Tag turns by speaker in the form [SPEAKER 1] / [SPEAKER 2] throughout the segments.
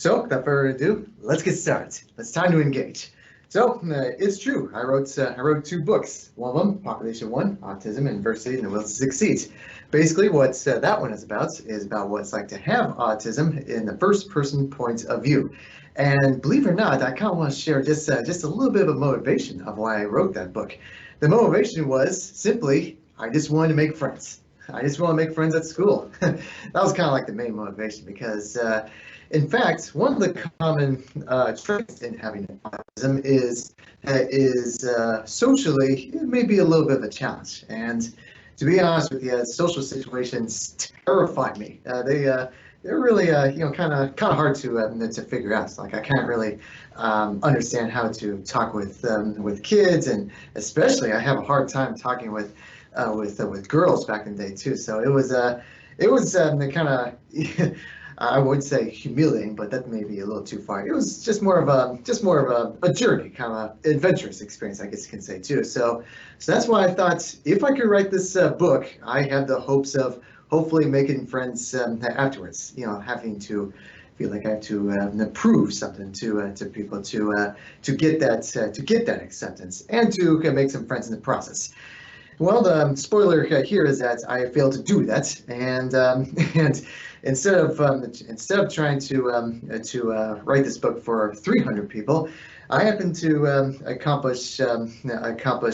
[SPEAKER 1] So, without further ado, let's get started. It's time to engage. So, it's true. I wrote two books. One of them, Population 1, Autism and Adversity and the Will to Succeed. Basically, what that one is about what it's like to have autism in the first-person point of view. And believe it or not, I kind of want to share just a little bit of a motivation of why I wrote that book. The motivation was simply, I just wanted to make friends. I just want to make friends at school. That was kind of like the main motivation because, in fact, one of the common traits in having autism is socially, it may be a little bit of a challenge. And to be honest with you, social situations terrify me. They're really kind of hard to figure out. It's like I can't really understand how to talk with kids, and especially I have a hard time talking with girls back in the day too. So it was kind of I would say humiliating, but that may be a little too far. It was just more of a journey, kind of adventurous experience, I guess you can say too. So that's why I thought if I could write this book, I had the hopes of hopefully making friends afterwards. Having to feel like I have to prove something to people to get that acceptance and to make some friends in the process. Well, the spoiler here is that I failed to do that, and instead of trying to write this book for 300 people, I happened to accomplish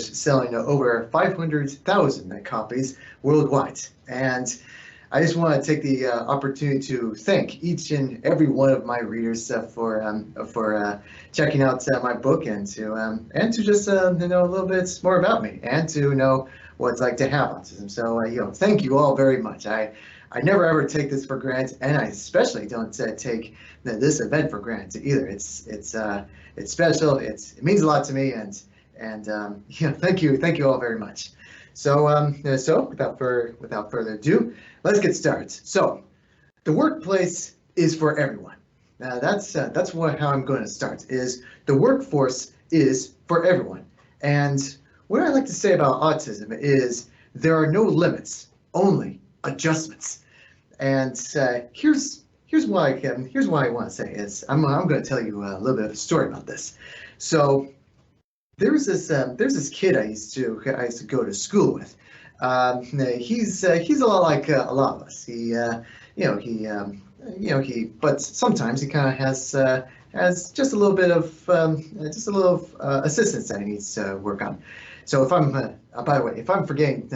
[SPEAKER 1] selling over 500,000 copies worldwide. And I just want to take the opportunity to thank each and every one of my readers for checking out my book and to just know a little bit more about me and to know what it's like to have autism. So thank you all very much. I never ever take this for granted, and I especially don't take this event for granted either. It's special. It means a lot to me, and thank you all very much. So without further ado, let's get started. So the workplace is for everyone. That's how I'm going to start. Is the workforce is for everyone. And what I like to say about autism is there are no limits, only adjustments. And here's why I want to say is I'm going to tell you a little bit of a story about this. So there's this kid I used to go to school with. He's a lot like a lot of us. But sometimes he kind of has just a little bit of assistance that he needs to work on. So if I'm by the way, if I'm forgetting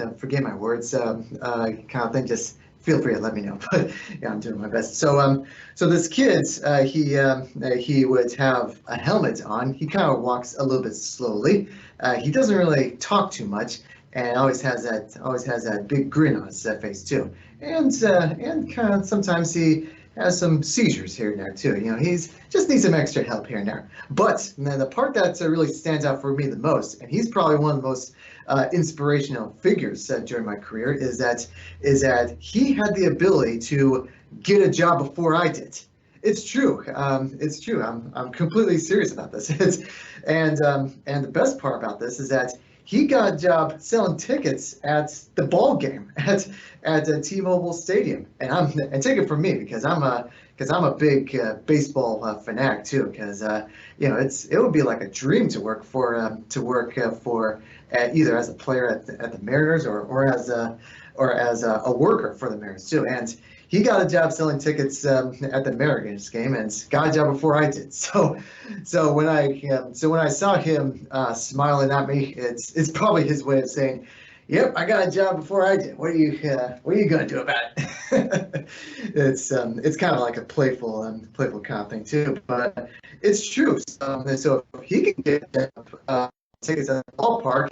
[SPEAKER 1] my words, kind of thing, just feel free to let me know. But yeah, I'm doing my best. So this kid, he would have a helmet on. He kind of walks a little bit slowly. He doesn't really talk too much, and always has that big grin on his face too. And kind of sometimes he has some seizures here and there too. He's just needs some extra help here and there. But the part that really stands out for me the most, and he's probably one of the most inspirational figures during my career, is that he had the ability to get a job before I did. It's true. It's true. I'm completely serious about this. And the best part about this is that he got a job selling tickets at the ball game at T-Mobile Stadium, and take it from me because I'm a big baseball fanatic too. Because it would be like a dream to work for either as a player at the Mariners or as a worker for the Mariners too. And he got a job selling tickets at the Mariners game and got a job before I did. So when I saw him smiling at me, it's probably his way of saying, "Yep, I got a job before I did. What are you gonna do about it?" It's kind of like a playful kind of thing too, but it's true. So if he can get tickets at the ballpark,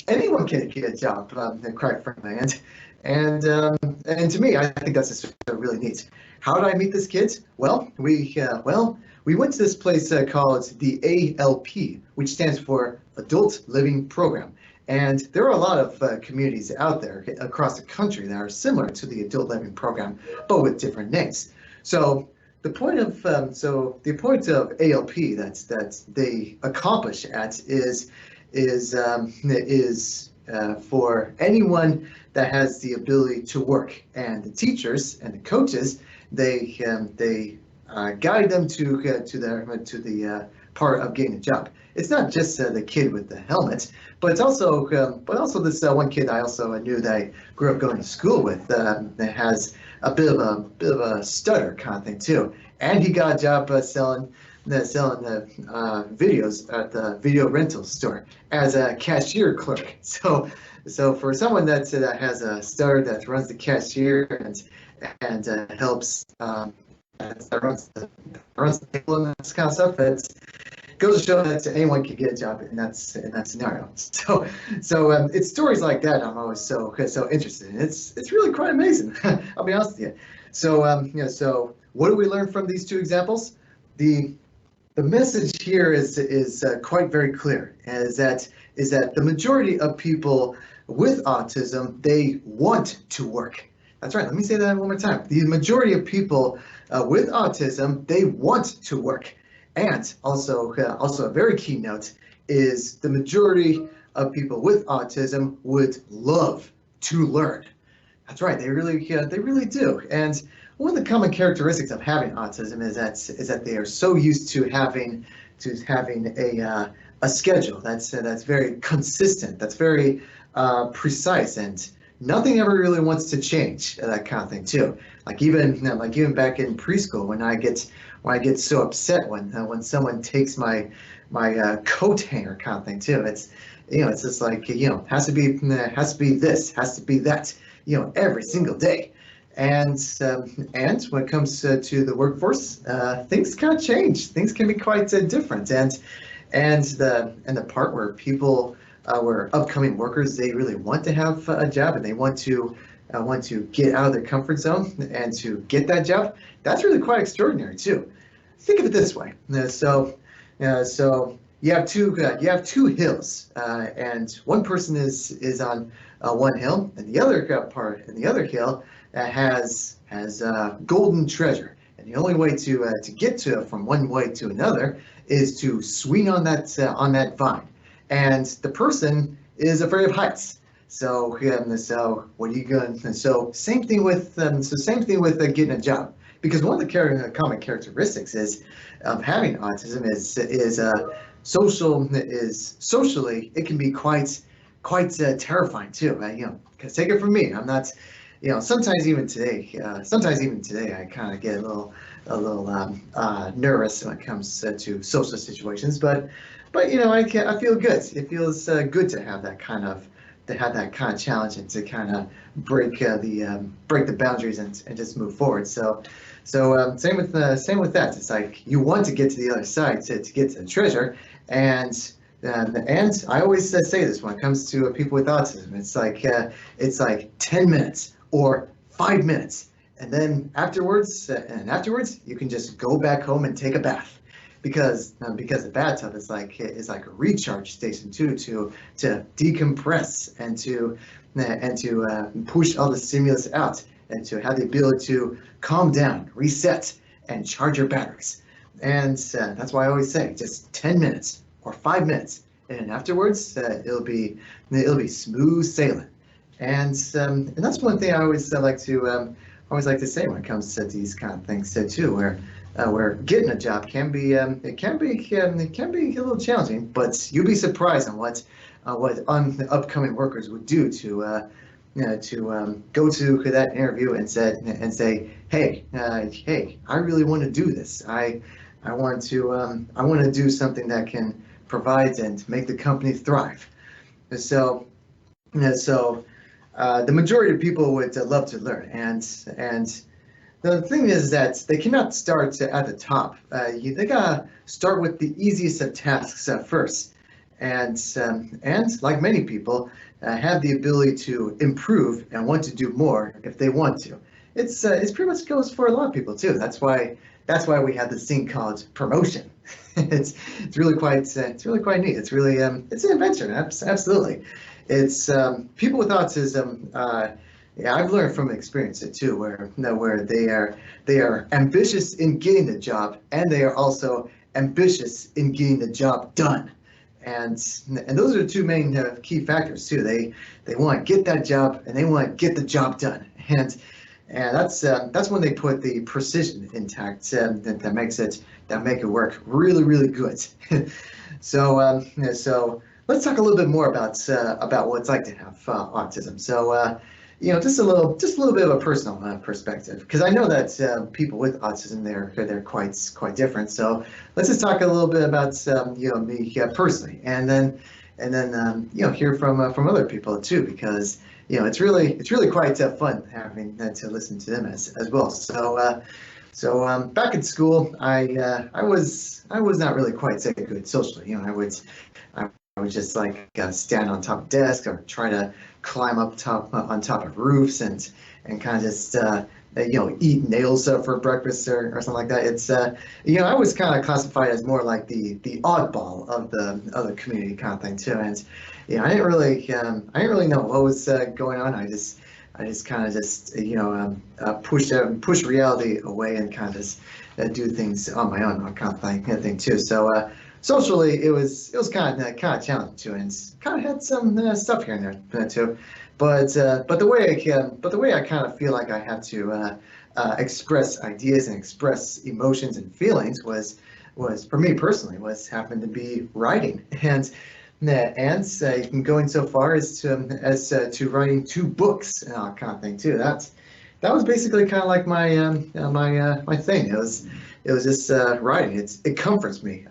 [SPEAKER 1] anyone can get a job. Quite frankly, and to me, I think that's just really neat. How did I meet this kid? Well, we went to this place called the ALP, which stands for Adult Living Program. And there are a lot of communities out there across the country that are similar to the Adult Living Program, but with different names. So the point of ALP that they accomplish at is for anyone that has the ability to work, and the teachers and the coaches they guide them to the part of getting a job. It's not just the kid with the helmet, but it's also this one kid I also knew that I grew up going to school with that has a bit of a stutter kind of thing too, and he got a job selling videos at the video rental store as a cashier clerk. So for someone that has a stutter, that runs the cashier and helps that runs the table and this kind of stuff, that goes to show that anyone can get a job in that scenario. So it's stories like that I'm always so interested in. It's really quite amazing. I'll be honest with you. So what do we learn from these two examples? The message here is quite very clear. Is that the majority of people with autism, they want to work. That's right. Let me say that one more time. The majority of people with autism, they want to work. And also a very key note is the majority of people with autism would love to learn. That's right. They really do. And one of the common characteristics of having autism is that they are so used to having a schedule that's very consistent, that's very precise, and nothing ever really wants to change, that kind of thing too. Like even back in preschool, when I get so upset when someone takes my coat hanger kind of thing too. It's just like has to be this, has to be that, every single day. And when it comes to the workforce, things kind of change. Things can be quite different. And the part where people, where upcoming workers, they really want to have a job and they want to get out of their comfort zone and to get that job, that's really quite extraordinary too. Think of it this way. So you have two hills, and one person is on one hill, and the other hill has golden treasure. And the only way to get from one way to another is to swing on that vine. And the person is afraid of heights. So what are you going? So same thing with getting a job, because one of the common characteristics of having autism is socially it can be quite terrifying too. Because take it from me, I'm not. Sometimes even today, I kind of get a little nervous when it comes to social situations. But I feel good. It feels good to have that kind of challenge and to kind of break the boundaries and just move forward. So same with that. It's like you want to get to the other side to get to the treasure, and I always say this when it comes to people with autism. It's like 10 minutes or 5 minutes, and then afterwards you can just go back home and take a bath. Because the bathtub is like a recharge station too, to decompress and to push all the stimulus out and to have the ability to calm down, reset, and charge your batteries. And that's why I always say just 10 minutes or 5 minutes, and afterwards it'll be smooth sailing. And that's one thing I always like to say when it comes to these kind of things too, where getting a job can be a little challenging, but you'll be surprised on what upcoming workers would do to go to that interview and say, hey, I really want to do this. I want to do something that can provide and make the company thrive. So the majority of people would love to learn, and the thing is that they cannot start at the top. They gotta start with the easiest of tasks first, and like many people, have the ability to improve and want to do more if they want to. It's pretty much goes for a lot of people too. That's why we have this thing called promotion. it's really quite neat. It's really it's an adventure. Absolutely. It's people with autism. Yeah, I've learned from experience it too, where they are ambitious in getting the job, and they are also ambitious in getting the job done, and those are the two main key factors too. They want to get that job, and they want to get the job done, and that's when they put the precision intact that make it work really, really good. So let's talk a little bit more about what it's like to have autism. So just a little bit of a personal perspective, because I know that people with autism, they're quite different. So let's just talk a little bit about me personally, and then hear from other people too, because it's really quite fun having to listen to them as well. So back in school, I was not really quite so good socially. I would just stand on top of desks or try to climb on top of roofs and kind of just eat nails for breakfast or something like that. It's I was kind of classified as more like the oddball of the community kind of thing too. And I didn't really know what was going on. I just kind of push reality away and kind of just do things on my own kind of thing too. So socially, it was kind of challenging too, and kind of had some stuff here and there too. But the way I kind of feel like I had to express ideas and express emotions and feelings was for me personally was happened to be writing, and going so far as to writing 2 books kind of thing too. That was basically kind of like my my thing. It was just writing. It comforts me.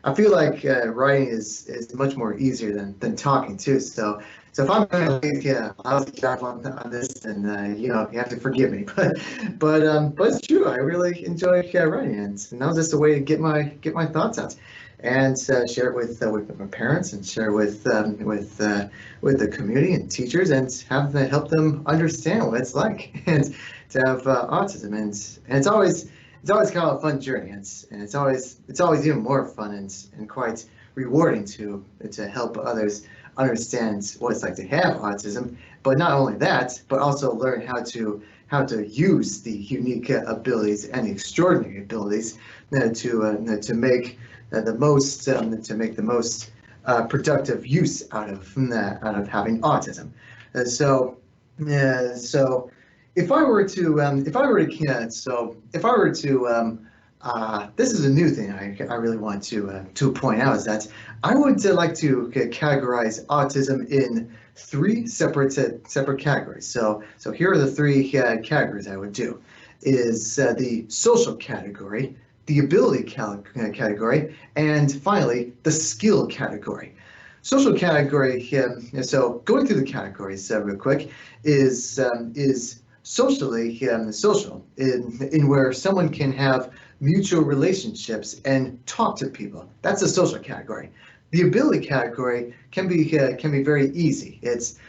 [SPEAKER 1] I feel like writing is much more easier than talking too. So if I'm going to leave a lousy job on this, then you have to forgive me. But it's true. I really enjoy writing, and that was just a way to get my thoughts out and share it with my parents, and share with the community and teachers, and help them understand what it's like and to have autism. And it's always kind of a fun journey, and it's always even more fun and quite rewarding to help others understand what it's like to have autism. But not only that, but also learn how to use the unique abilities and the extraordinary abilities to make the most productive use out of having autism. So if I were to this is a new thing I really want to point out, is that I would like to categorize autism in 3 separate categories. So here are the 3 categories I would do: is the social category, the ability category, and finally the skill category. Social category. So going through the categories real quick is socially social, in where someone can have mutual relationships and talk to people. That's a social category. The ability category can be very easy. It's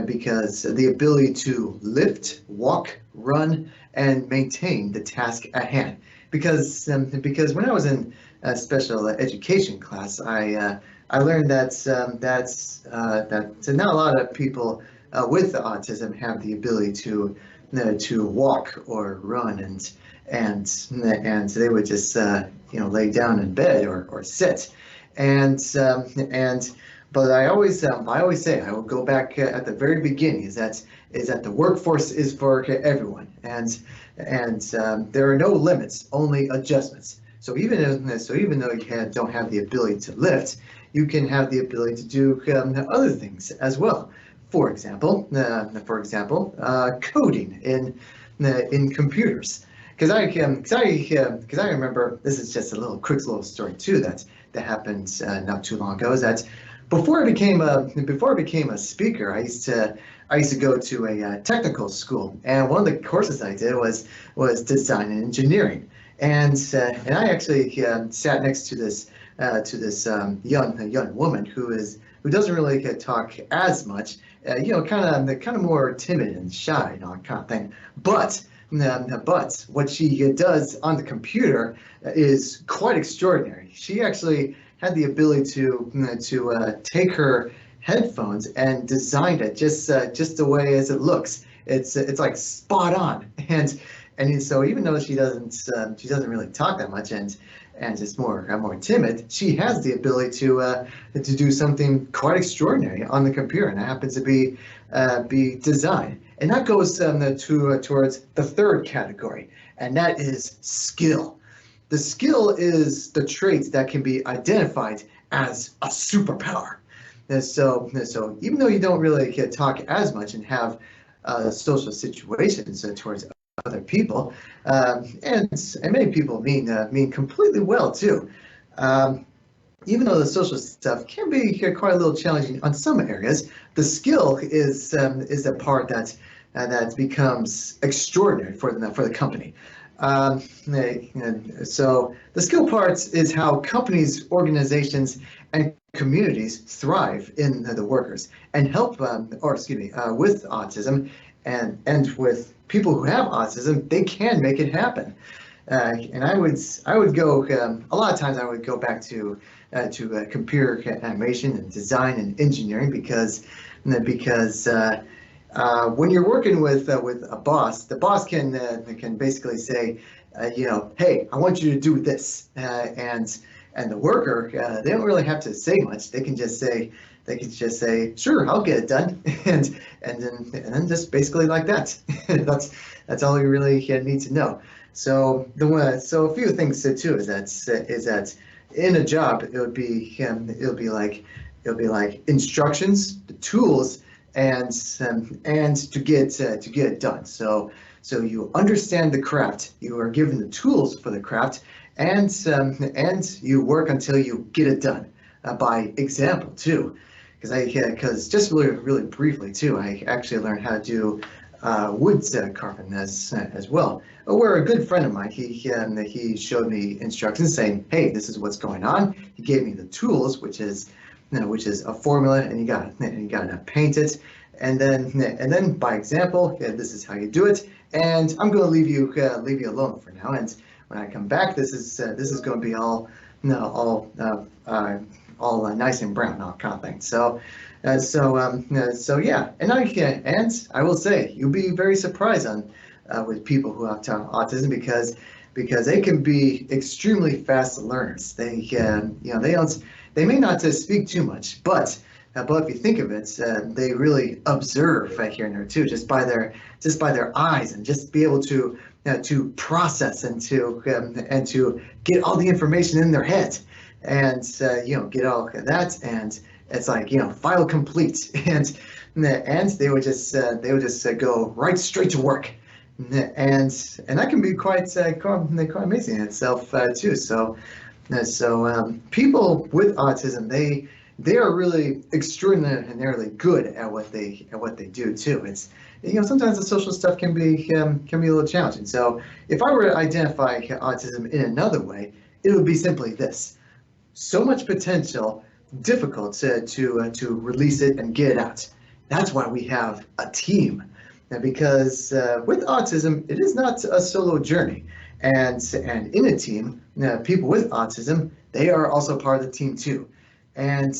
[SPEAKER 1] because the ability to lift, walk, run, and maintain the task at hand. Because when I was in a special education class, I learned that not a lot of people with autism have the ability to walk or run, and they would just lay down in bed or sit, but I always say, I will go back at the very beginning, is that the workforce is for everyone, and there are no limits, only adjustments. So even though you don't have the ability to lift, you can have the ability to do other things as well. For example, coding in computers. Because I remember, this is just a quick little story too that happened not too long ago. Is that before I became a speaker, I used to go to a technical school, and one of the courses I did was design and engineering, and I actually sat next to this young woman who doesn't really talk as much, kind of more timid and shy, kind of thing. But what she does on the computer is quite extraordinary. She actually had the ability to take her headphones and design it just the way as it looks. It's like spot on, and And so even though she doesn't really talk that much and is more timid, she has the ability to do something quite extraordinary on the computer, and that happens to be design. And that goes towards the third category, and that is skill. The skill is the traits that can be identified as a superpower. And so even though you don't really talk as much and have social situations towards other people, and many people mean completely well too. Even though the social stuff can be quite a little challenging on some areas, the skill is the part that becomes extraordinary for the company. So the skill parts is how companies, organizations, and communities thrive in the workers and help, with autism and with people who have autism, they can make it happen. And I would go a lot of times. I would go back to computer animation and design and engineering because when you're working with a boss, the boss can basically say, hey, I want you to do this, and the worker, they don't really have to say much. They can just say, sure, I'll get it done, and then just basically like that. that's all you really need to know. So a few things too is that in a job it'll be like instructions, the tools, and to get it done. So you understand the craft, you are given the tools for the craft, and you work until you get it done by example too. Because just really briefly too, I actually learned how to do wood carving as well. Where a good friend of mine, he showed me instructions saying, hey, this is what's going on. He gave me the tools, which is a formula, and you got to paint it, and then by example, this is how you do it. And I'm going to leave you alone for now. And when I come back, this is going to be all nice and brown, all kind of thing. So yeah, and I will say you'll be very surprised with people who have autism because they can be extremely fast learners. They may not speak too much, but if you think of it, they really observe here and there too, just by their eyes, and just be able to process and to get all the information in their head, and get all that, and it's like file complete, and they would just go right straight to work, and that can be quite amazing in itself too. So people with autism, they are really extraordinarily good at what they do too. It's sometimes the social stuff can be a little challenging. So if I were to identify autism in another way, it would be simply this: so much potential, difficult to release it and get it out. That's why we have a team, because with autism, it is not a solo journey, and in a team, people with autism, they are also part of the team too. And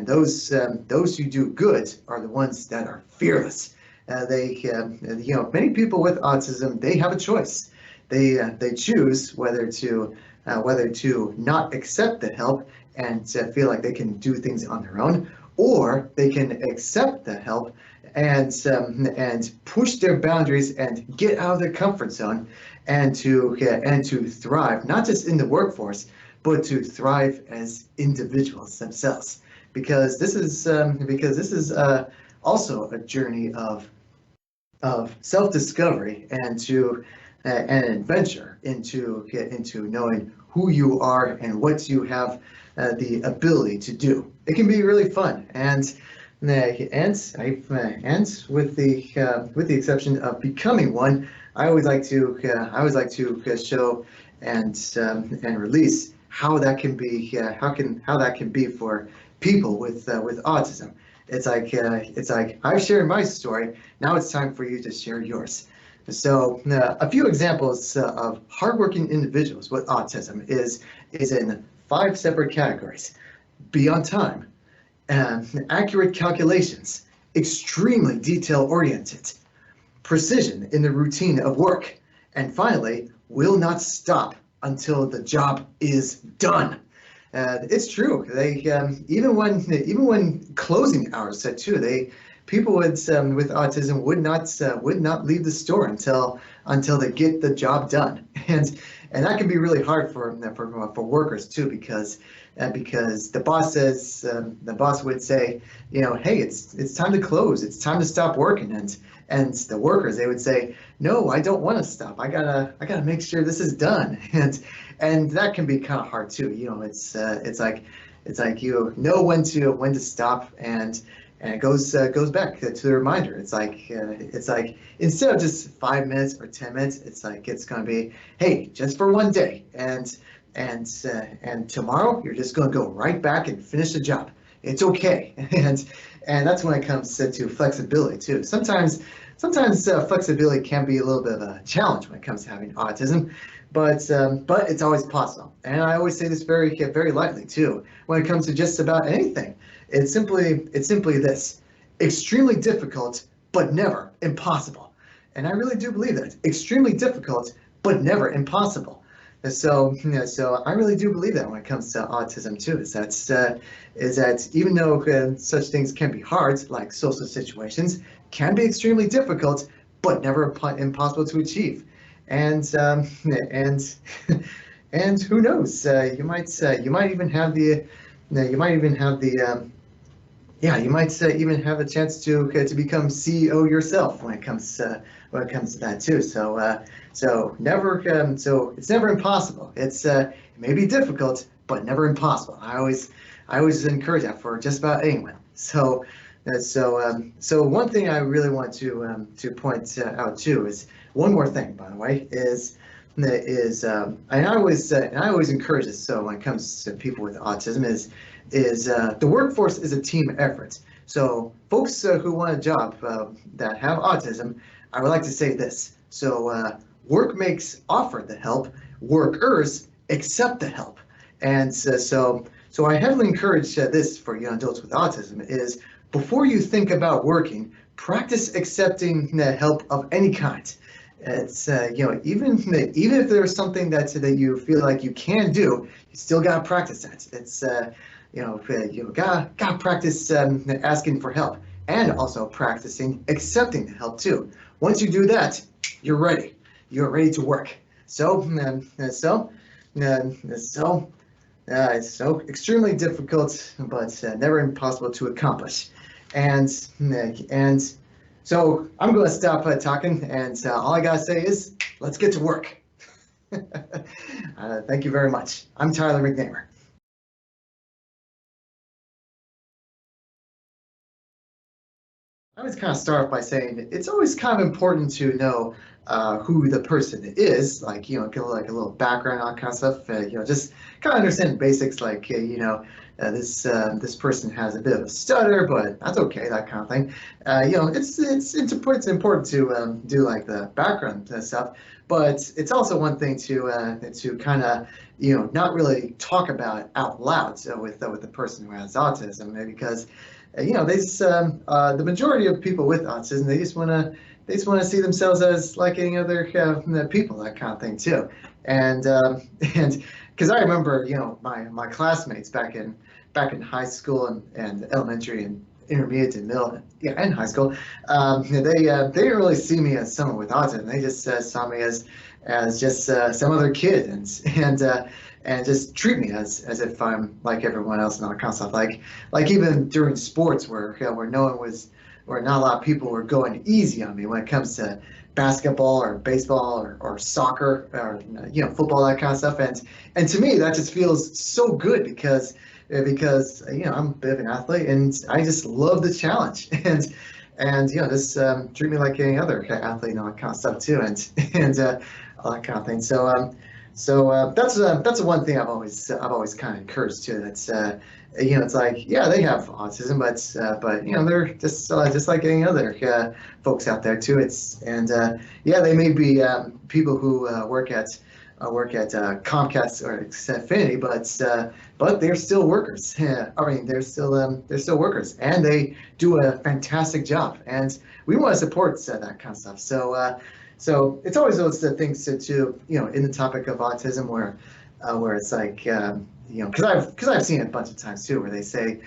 [SPEAKER 1] those who do good are the ones that are fearless. Many people with autism, they have a choice. They choose whether to not accept the help and feel like they can do things on their own, or they can accept the help and push their boundaries and get out of their comfort zone and to thrive, not just in the workforce, but to thrive as individuals themselves, because this is also a journey of self-discovery and an adventure into knowing who you are and what you have the ability to do. It can be really fun, and with the exception of becoming one, I always like to show and release how that can be how that can be for people with autism. It's like I've shared my story. Now it's time for you to share yours. So a few examples of hardworking individuals with autism is in 5 separate categories: be on time, accurate calculations, extremely detail oriented, precision in the routine of work, and finally, will not stop until the job is done. It's true. They even when closing hours set too, people with autism would not leave the store until they get the job done, and that can be really hard for workers too, because the boss would say, hey, it's time to close, it's time to stop working, and the workers, they would say, no, I don't want to stop. I gotta make sure this is done, and that can be kind of hard too. It's like you know when to stop, and it goes back to the reminder. It's like instead of just 5 minutes or 10 minutes, it's going to be, hey, just for one day, and tomorrow you're just going to go right back and finish the job. It's okay, and that's when it comes to flexibility too. Sometimes flexibility can be a little bit of a challenge when it comes to having autism, but it's always possible. And I always say this very lightly too. When it comes to just about anything, it's simply this: extremely difficult, but never impossible. And I really do believe that. Extremely difficult, but never impossible. So I really do believe that when it comes to autism too, is that even though such things can be hard, like social situations can be extremely difficult, but never impossible to achieve. And and who knows, you might even have the even have a chance to become CEO yourself when it comes to that too. So it's never impossible. It may be difficult, but never impossible. I always encourage that for just about anyone. So one thing I really want to point out too is one more thing, by the way, and I always encourage this. So when it comes to people with autism, is the workforce is a team effort. So folks who want a job that have autism, I would like to say this. So work offer the help, workers accept the help. And so I heavily encourage this for young adults with autism is, before you think about working, practice accepting the help of any kind. It's even if there's something that you feel like you can do, you still gotta practice that. It's you gotta practice asking for help, and also practicing accepting the help too. Once you do that, you're ready. You're ready to work. So it's so extremely difficult, but never impossible to accomplish. And so I'm going to stop talking, and all I gotta say is, let's get to work. Thank you very much. I'm Tyler McNamer. I always kind of start off by saying it's always kind of important to know who the person is, like, get like a little background on kind of stuff, just kind of understand basics, like, this person has a bit of a stutter, but that's okay, that kind of thing. It's important to do like the background stuff, but it's also one thing to kind of, not really talk about out loud with the person who has autism, because the majority of people with autism, they just want to see themselves as like any other people, that kind of thing too. And because I remember, my classmates back in high school and elementary and intermediate and middle, and high school, they didn't really see me as someone with autism. They just saw me as just some other kid, and just treat me as if I'm like everyone else and all that kind of stuff. Like even during sports where where not a lot of people were going easy on me when it comes to basketball or baseball or soccer or football, that kind of stuff. And to me, that just feels so good because I'm a bit of an athlete and I just love the challenge, and just treat me like any other athlete and all that kind of stuff too, and all that kind of thing. So that's one thing I've always kind of encouraged too. That's it's like, yeah, they have autism, but they're just like any other folks out there too. They may be people who work at Comcast or Xfinity, but they're still workers. I mean, they're still workers, and they do a fantastic job, and we want to support that kind of stuff. So it's always those things to in the topic of autism where it's like because I've seen it a bunch of times too, where they say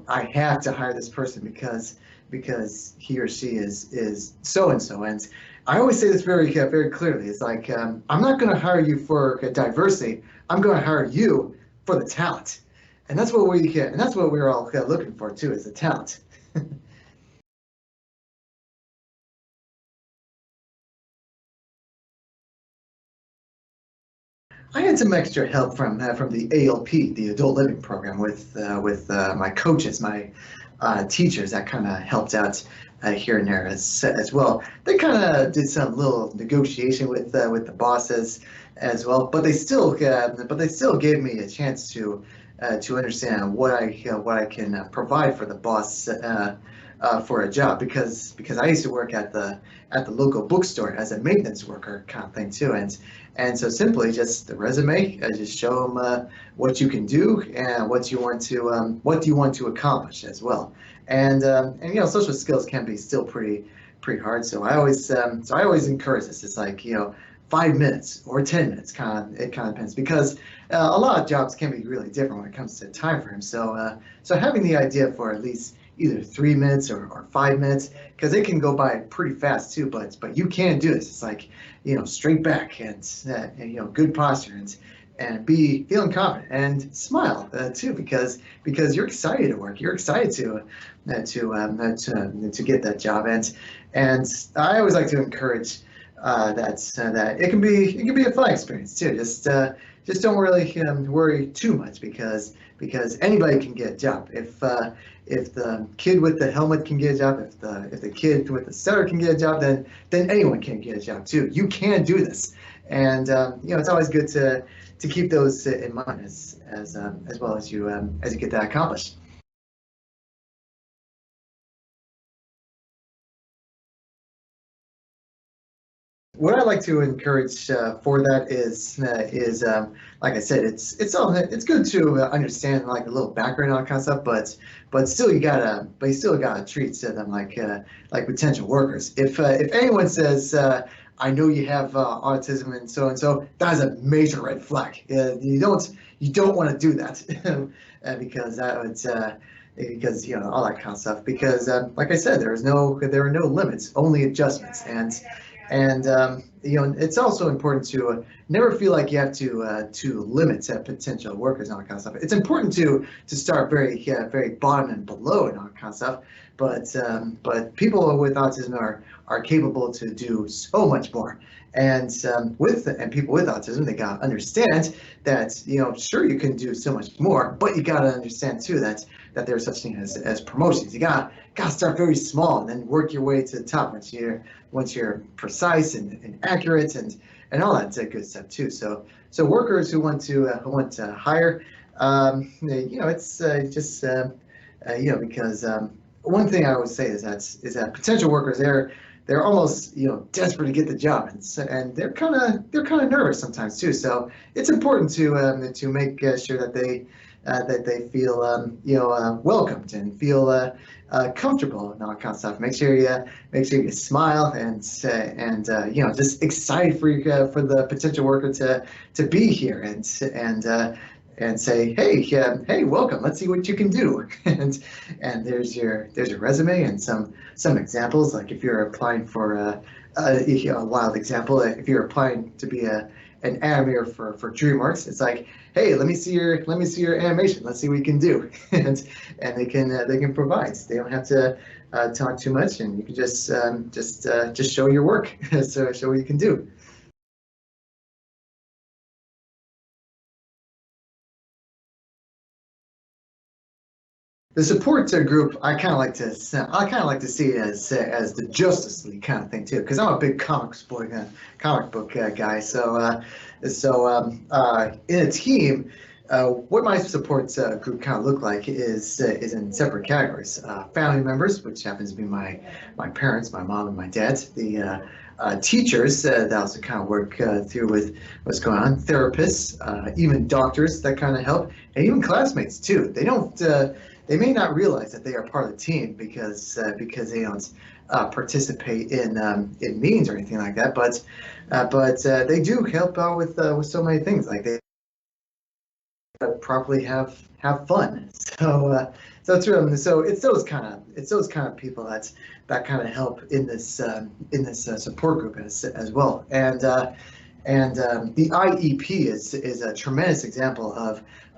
[SPEAKER 1] I have to hire this person because he or she is so and so, and I always say this very clearly. It's like I'm not going to hire you for diversity. I'm going to hire you for the talent, and that's what we're all looking for too, is the talent. I had some extra help from the ALP, the Adult Living Program, with my coaches, my teachers that kind of helped out here and there as well. They kind of did some little negotiation with the bosses as well, but they still gave me a chance to understand what I can provide for the boss for a job, because I used to work at the local bookstore as a maintenance worker kind of thing too, and so simply just the resume, just show them what you can do and what do you want to accomplish as well, and social skills can be still pretty hard. So I always encourage this. It's like 5 minutes or 10 minutes, it kind of depends, because a lot of jobs can be really different when it comes to time frames. So having the idea for at least either 3 minutes or 5 minutes, because it can go by pretty fast too, but you can do this. It's like straight back and good posture and be feeling confident and smile too, because you're excited to work, you're excited to get that job, and I always like to encourage that it can be a fun experience too. Just don't really worry too much, because anybody can get a job. If the kid with the helmet can get a job, if the kid with the stutter can get a job, then anyone can get a job too. You can do this, and it's always good to keep those in mind as well as you get that accomplished. What I like to encourage for that is like I said, it's good to understand like a little background on kind of stuff, but still you gotta treat them like potential workers. If anyone says I know you have autism and so, that is a major red flag. You don't want to do that because that would because all that kind of stuff. Because like I said, there are no limits, only adjustments, and it's also important to never feel like you have to limit potential workers and all that kind of stuff. It's important to start very bottom and below and all that kind of stuff. But people with autism are capable to do so much more. And people with autism, they gotta understand that sure, you can do so much more, but you gotta understand too that there's such thing as promotions. You gotta start very small and then work your way to the top once you're precise and accurate and all that good stuff too. So workers who want to hire, it's just because one thing I always say is that potential workers, they're almost desperate to get the job, and they're kind of nervous sometimes too. So it's important to make sure that they feel welcomed and feel comfortable and all that kind of stuff. Make sure you smile and just excited for the potential worker to be here and say, hey, welcome. Let's see what you can do. and there's your resume and some examples. Like if you're applying for a wild example, if you're applying to be an animator for DreamWorks, it's like, hey, let me see your animation. Let's see what you can do, and they can provide. They don't have to talk too much, and you can just show your work, so show what you can do. The support group, I kind of like to see it as the Justice League kind of thing too, because I'm a big comic book guy. So in a team, what my support group kind of look like is in separate categories. Family members, which happens to be my parents, my mom and my dad. The teachers that also kind of work through with what's going on. Therapists, even doctors that kind of help, and even classmates too. They don't they may not realize that they are part of the team because they don't participate in meetings or anything like that. But they do help out with so many things. Like they properly have fun. So it's really, so it's those kind of people that kind of help in this support group as well. And the IEP is a tremendous example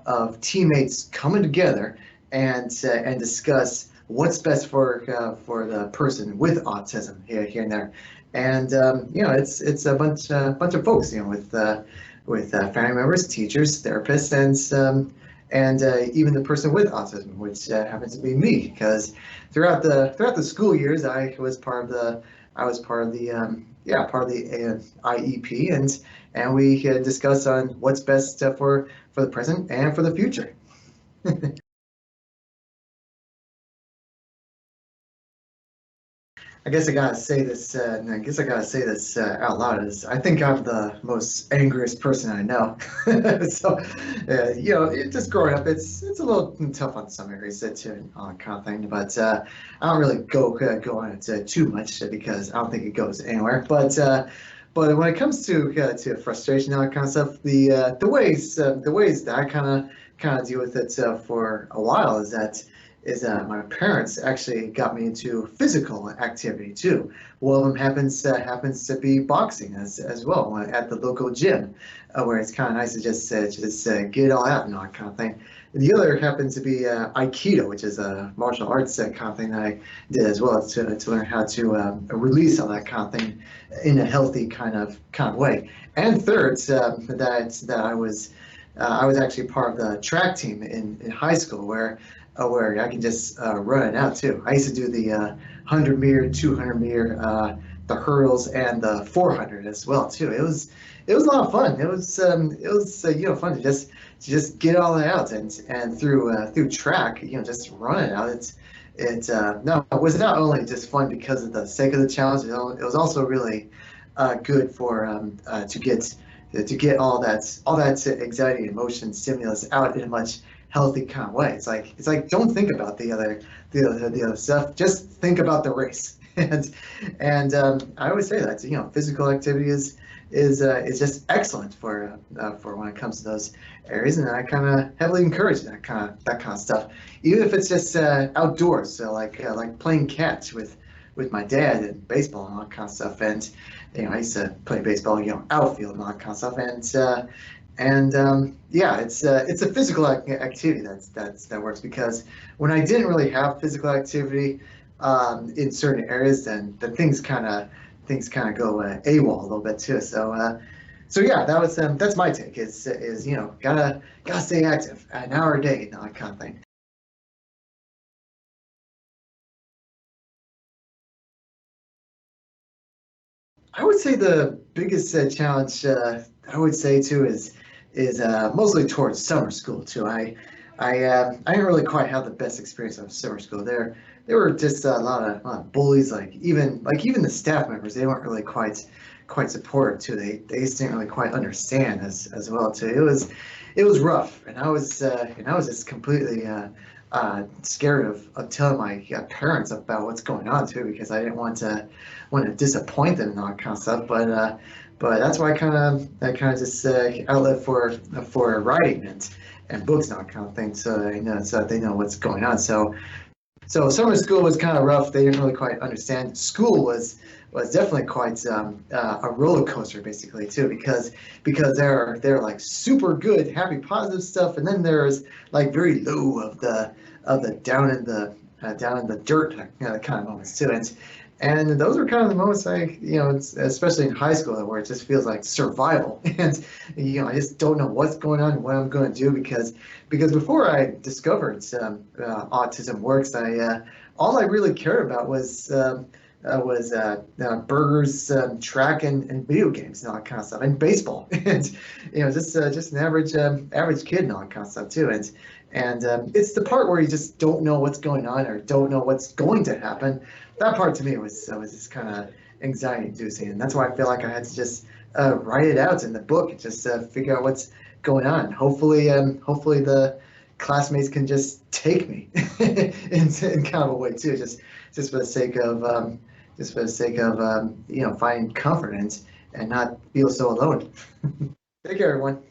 [SPEAKER 1] of teammates coming together and discuss what's best for the person with autism here and there. And it's a bunch of folks, with family members, teachers, therapists, and even the person with autism, which happens to be me, because throughout the school years, I was part of the IEP, and we discussed on what's best for the present and for the future. I guess I gotta say this. Out loud. I think I'm the most angriest person I know. So, just growing up, it's a little tough on some areas too, and all that kind of thing. But I don't really go on it too much because I don't think it goes anywhere. But when it comes to frustration and all that kind of stuff, the ways that I kind of deal with it for a while is that my parents actually got me into physical activity too. One of them happens to be boxing as well at the local gym, where it's kind of nice to just get it all out and all that kind of thing. The other happens to be Aikido, which is a martial arts kind of thing that I did as well to learn how to release all that kind of thing in a healthy kind of way. And third, that I was actually part of the track team in high school where I can just run it out too. I used to do the 100 meter, 200 meter, the hurdles, and the 400 as well too. It was a lot of fun. It was fun to just get all that out and through track, just run it out. It was not only just fun because of the sake of the challenge. It was also really good for to get all that anxiety, emotion, stimulus out in a much healthy kind of way. It's like don't think about the other stuff. Just think about the race. And I always say that physical activity is just excellent for when it comes to those areas, and I kind of heavily encourage that kind of stuff, even if it's just outdoors. So like playing catch with my dad and baseball and all that kind of stuff. And I used to play baseball, outfield and all that kind of stuff. It's a physical activity that works, because when I didn't really have physical activity in certain areas, then things kind of go AWOL a little bit too. So yeah, that's my take. Is gotta stay active, an hour a day, that kind of thing. I would say the biggest challenge I would say too is mostly towards summer school too. I didn't really quite have the best experience of summer school. There were just a lot of bullies. Like even the staff members, they weren't really quite supportive too. They just didn't really quite understand as well too. It was rough, and I was just completely scared of telling my parents about what's going on too, because I didn't want to disappoint them and all that kind of stuff. But that's why I kind of just outlet for writing and books and that kind of thing, so that they know what's going on. So summer school was kind of rough. They didn't really quite understand. School was definitely quite a roller coaster basically too, because there are like super good, happy, positive stuff, and then there's like very low of the down in the dirt kind of moments too. And those are kind of the moments, especially in high school, where it just feels like survival. And I just don't know what's going on and what I'm going to do, because before I discovered Autismworks, all I really cared about was burgers, track, and video games and all that kind of stuff, and baseball, and just an average kid and all that kind of stuff too. And it's the part where you just don't know what's going on or don't know what's going to happen. That part to me was just kind of anxiety-inducing, and that's why I feel like I had to just write it out in the book and just figure out what's going on. Hopefully the classmates can just take me in kind of a way too, just for the sake of finding comfort and not feel so alone. Take care, everyone.